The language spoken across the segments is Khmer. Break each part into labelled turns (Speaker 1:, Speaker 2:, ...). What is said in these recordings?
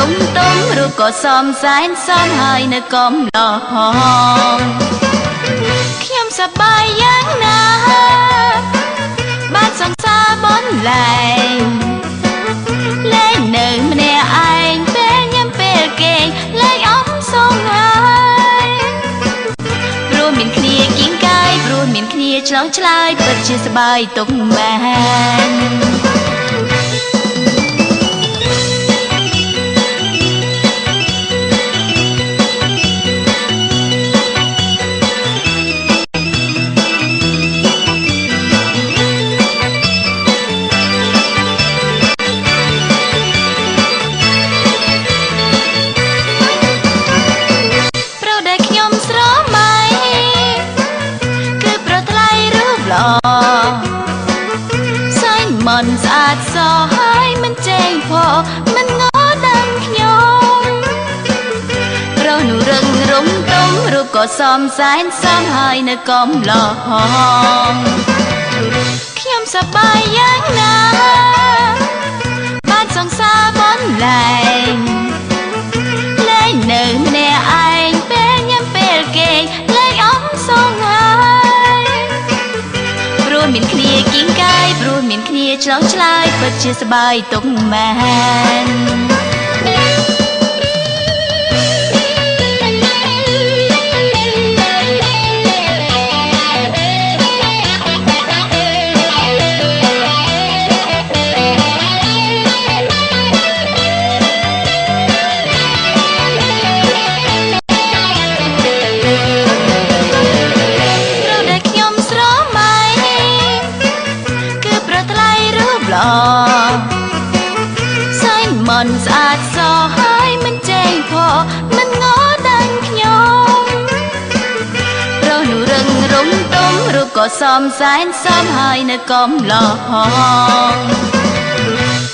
Speaker 1: มตุ้มรูปก็ซ้อมสายซ้อมหายในกอมหล่อหองเขียมสบายยังนะบ้านสองซาบนไหลเล่นหนึ่งมันเนี่ยไอเป็นยังเป็นเก่งเล่นอ้อมทรงหายรู้มินเคลียกิ้งกายรู้มินเคลียฉลองฉลายเปิดชื่อสบายตกแมนมันสะอาดสอให้มันเจงพอมันงอดังขยมเราหนูรึงรุมตุ้มรูปก็ซ้อมสายซ้อมให้ในกอมหล่อหองเขียมสบายยังนะบ้านสองซาบนไหลเล่นหนึ่งแน่ไอเป็นยังเป็นเก่งเล่นอ้อมทรงหายรู้มินเคลียกิ้งกายรู้มินเคลียฉลองฉลายเปิดชื่อสบายตกแมนใส่มันสะอาดสอให้มันเจงพอมันงอดังขยมเราหนูรึงรุมตุ้มรูปก็ซ้อมสายซ้อมให้ในกอมหล่อหอง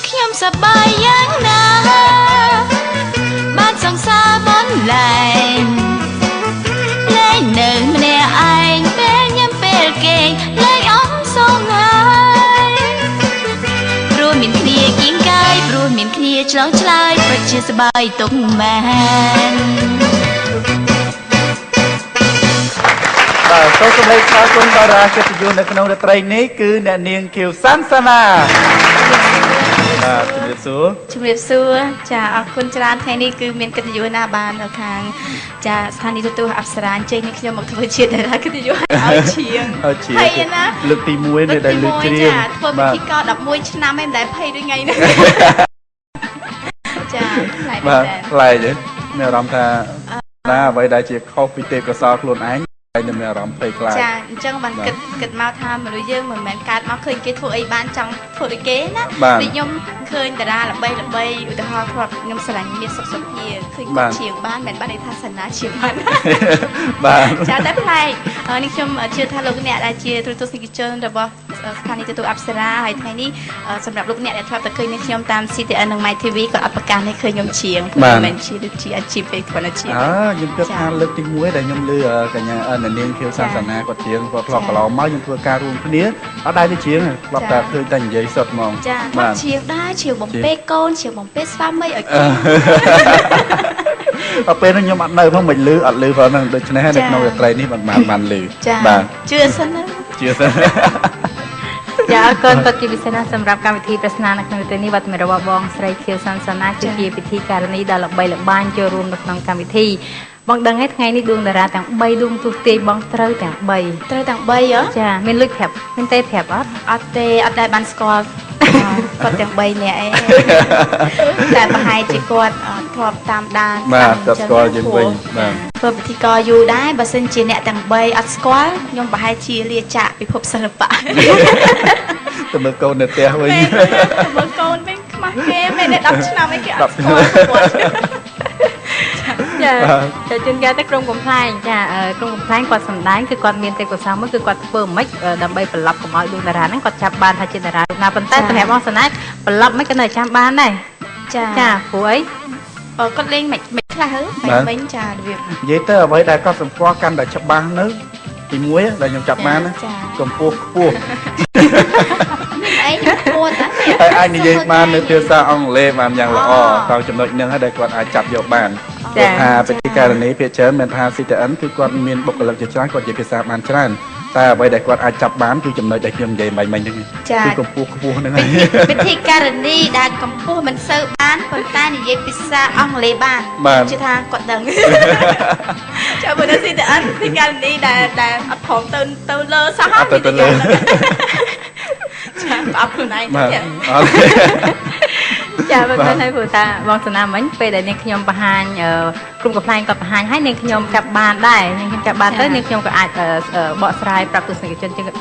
Speaker 1: เขียมสบายยังนะบ้านสองซาบนไหลเล่นหนึ่งมันเนี่ยไอเป็นยังเป็นเก่งเล่นอ้อมทรงหายรู้มินเคลียกิ้งกายรู้มินเคลียฉลองฉลายเปิดชื่อสบายตกแมน
Speaker 2: សូមសម្ដែងស្វាគមន៍តារាកិត្តិយសនៅក្នុងរាត្រីនេះគឺអ្នកនាងខៀវសាន់សាណាជំរាបសួរ
Speaker 1: ចាអរគុណច្រើនថ្ងៃនេះគឺមានកិត្តិយសណាបាននៅខាងចាស្ថានីយ៍ទូរទស្សន៍អប្សរាចេញនេះខ្ញុំមកធ្វើជាតារាកិត្តិយសឲ្យឈៀងហើយណា
Speaker 2: លើកទី1នៅដែលលើកជ្រៀង
Speaker 1: ធ្វើពិធីក11ឆ្នាំឯងមិនដែលភ័យដូចថ្ងៃនេះចាខ្លាច
Speaker 2: បាទខ្លាចទេមានអារម្មណ៍ថាណាអ្វីដែលជាខុសពីទេពកោសល្យខ្លួនឯងហើយនឹងមានអារម្មណ៍ភ័យខ្លាច
Speaker 1: ចាអញ្ចឹងបានគិតមកថាមនុស្សយើងមិនមែនកើតមកឃើញគេធ្វើអីបានចង់ធ្វើដូចគេណាដូចខ្ញុំឃើញតារាល្បីឧទាហរណ៍គាត់ខ្ញុំស្រឡាញ់មានសុខសុភាឃើញគាត់ជាងបានមិនបានន័យថាសាណាជាងបាន
Speaker 2: បាទ
Speaker 1: ចាតែប្លែកនេះខ្ញុំជឿថាលោកអ្នកដែលជាទូរទស្សនិកជនរបស់ស្ថានីយ៍ទូរទស្សន៍អប្សរាហើយថ្ងៃនេះសម្រាប់លោកអ្នកដែលធ្លាប់តែឃើញខ្ញុំតាម CTN និង My TV ក៏អត់ប្រកាសនេះឃើញខ្ញុំជាងមិនមែនជាដូចជាអាជីពទេគាត់ជា
Speaker 2: ខ្ញុំគិតថាលើកទី1ដែលខ្ញុំឮកញ្ញានាងខៀវសាសនាគាត់ជាងគាត់ធ្លាប់កន្លងមកយើងធ្វើការរួមគ្នាអត់ដែរទៅជាងធ្លាប់តែឃើញតែនិយាយសុទ្ធហ្មង
Speaker 1: ចាគាត់ជាងដែរជាងបំពេកូនជាងបំពេស្វាមីឲ្យ
Speaker 2: ដល់ពេលហ្នឹងខ្ញុំអត់នៅផងមិនឮអត់ឮផងហ្នឹងដូច្នេះនៅក្នុងរាត្រីនេះបានឮ
Speaker 1: បាទជឿសិនណា
Speaker 2: ជឿសិន
Speaker 3: ចាអរគុណពិតជាពិសេសណាស់សម្រាប់កម្មវិធីប្រស្នានៅក្នុងរាត្រីនេះវត្តមានរបស់បងស្រីខៀវសាន់សាណាគឺជាពិធីការនីដ៏ល្បីល្បាញចូលរួមនៅក្នុងកម្មវិធីបងដឹងហើយថ្ងៃនេះដួងតារាទាំង3ដួងទស្សទាយបងត្រូវទាំង3ហ៎ចាមានលុយប្រាប់មានទេប្រាប់
Speaker 1: អត់ទេអត់ដែរបានស្គាល់គាត់ទាំង3នាក់ឯងតែប្រហែលជាគាត់ធ្លាប់តាមដាន
Speaker 2: បាទគាត់ស្គាល់យើងវិញបាទ
Speaker 1: ធ្វើពិធីករយូរដែរបើសិនជាអ្នកទាំង3អត់ស្គាល់ខ្ញុំប្រហែលជាលាចាកពិភពសិល្បៈ
Speaker 2: ទៅមើលកូននៅផ្ទះវិញ
Speaker 1: មើលកូនវិញខ្មាស់គេមែនតែ10ឆ្នាំឯងគេអត់ស្គាល់គាត់
Speaker 3: ចាជួនកាលទៅក្រុមកំ pl ែងចាក្រុមកំ pl ែងគាត់សម្ដែងគឺគាត់មានទេពកោសល្យមួយគឺគាត់ធ្វើមិនដើម្បីប្រឡប់កុំឲ្យដួងតារាហ្នឹងគាត់ចាប់បានថាជាតារារូបណាប៉ុន្តែសម្រាប់បងសណាតប្រឡប់មិនក៏នៅចាំបានដែរចាព្រោះអី
Speaker 1: គាត់លេងមិនខ្លះវិញចារបៀប
Speaker 2: និយាយទៅអ្វីដែលគាត់សម្គាល់កាន់តែច្បាស់នៅទី1ដែលខ្ញុំចាប់បានកម្ពស់ខ្ពស់
Speaker 1: អីខ្ញុំខ្ពស់តា
Speaker 2: ហើយអាចនិយាយបាននៅភាសាអង់គ្លេសបានយ៉ាងល្អតាមចំណុចហ្នឹងហើយដែលគាត់អាចចាប់យកបានព្រោះថាពិធីការនីភាគច្រើនមិនថា CTN គឺគាត់មានបុគ្គលិកជាច្រើនគាត់និយាយភាសាបានច្រើនតែអ្វីដែលគាត់អាចចាប់បានគឺចំណុចដែលខ្ញុំនិយាយមិញហ្នឹងគឺកម្ពស់ខ្ពស់ហ្នឹងហើយ
Speaker 1: ពិធីការនីដែលកម្ពស់មិនសូវបានប៉ុន្តែនិយាយភាសាអង់គ្លេសបានជឿថាគាត់ដឹងចាំមើលស៊ីទៅអត់ពិធីការនីដែលអត់ផងទៅលើសោះហើយទៅលើចាំអបខ្លួនឯងទៅ
Speaker 3: ចាបើមិនឲ្យព្រោះថាបងសណាមិញពេលដែលនាងខ្ញុំបង្ហាញក្រុមកំ pl គាត់បង្ហាញឲ្យនាងខ្ញុំចាប់បានដែរនាងខ្ញុំចាប់បានទៅនាងខ្ញុំក៏អាចបកស្រាយប្រាប់ទស្សនិកជនជាងក៏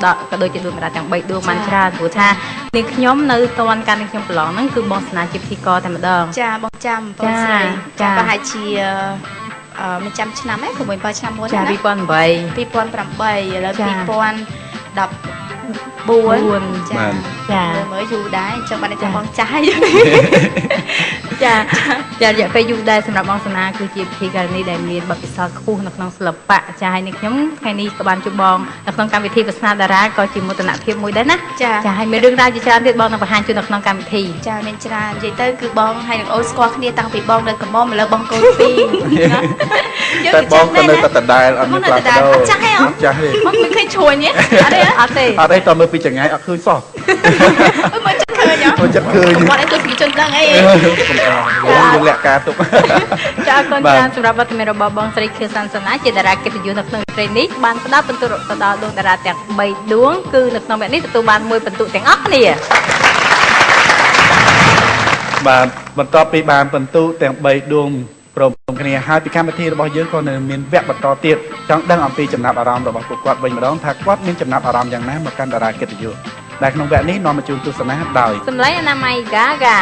Speaker 3: ដូចជាដួងតារាទាំង3ដួងបានច្រើនព្រោះថានាងខ្ញុំនៅតនការនាងខ្ញុំប្រឡងហ្នឹងគឺបងសណាជាពិធីករតែម្ដង
Speaker 1: ចាបងចាំបងស្រីចាប្រហែលជាមិនចាំឆ្នាំទេ6 7ឆ្នាំមុនណា
Speaker 3: ចា2008
Speaker 1: 2008ឥឡូវ2014ចាមើលយូរដែរអញ្ចឹងបានតែបងចាស់ហើយចា
Speaker 3: រយៈពេលយូរដែរសម្រាប់បងសណាគឺជាពិធីការនីដែលមានបទពិសោធន៍ខ្ពស់នៅក្នុងសិល្បៈចាហើយនេះខ្ញុំថ្ងៃនេះក៏បានជួបបងនៅក្នុងកម្មវិធីវាសនាតារាក៏ជាមោទនភាពមួយដែរណាចាហើយមានរឿងរ៉ាវជាច្រើនទៀតបងនឹងបង្ហាញជូននៅក្នុងកម្មវិធី
Speaker 1: ចាមានច្រើននិយាយទៅគឺបងហើយនឹងអូនស្គាល់គ្នាតាំងពីបងនៅកំមុំឥឡូវបងកូនពីរ
Speaker 2: តែបងក៏នៅតែដដែលអត់មានផ្លាស់ប្ដូរ
Speaker 1: ចាស់ហ៎
Speaker 2: ចាស់ទេ
Speaker 1: បងមិនឃើញឈួញទេអត់ទេ
Speaker 2: អត់ទេតើមើលពីចង្ងាយអត់ឃើញសោះ
Speaker 1: មើលចិត្តឃើញ
Speaker 2: មើលចិត្តឃើញ
Speaker 1: គាត់ឲ្យទស្សនិកជនដឹងអី
Speaker 2: យើងលាក់ការទុក
Speaker 3: ចាអរគុណច្រើនសម្រាប់វត្តមានរបស់បងស្រីខៀវសាន់សណាជាតារាកិត្តិយសនៅក្នុងព្រេងនេះបានផ្ដល់ពិន្ទុទៅដល់ដួងតារាទាំង3ដួងគឺនៅក្នុងវគ្គនេះទទួលបាន1ពិន្ទុទាំងអស់គ្នា
Speaker 2: បាទបន្ទាប់ពីបានពិន្ទុទាំង3ដួងព្រមគ្នាហើយពីកម្មវិធីរបស់យើងក៏នៅមានវគ្គបន្តទៀតចង់ដឹងអំពីចំណាប់អារម្មណ៍របស់ពួកគាត់វិញម្ដងថាគាត់មានចំណាប់អារម្មណ៍យ៉ាងណាមកកាន់តារាកិត្តិយសដែលក្នុងវគ្គនេះនាំមកជូនទស្សនាដោយ
Speaker 3: សម្លេងអនាម័យ Gaga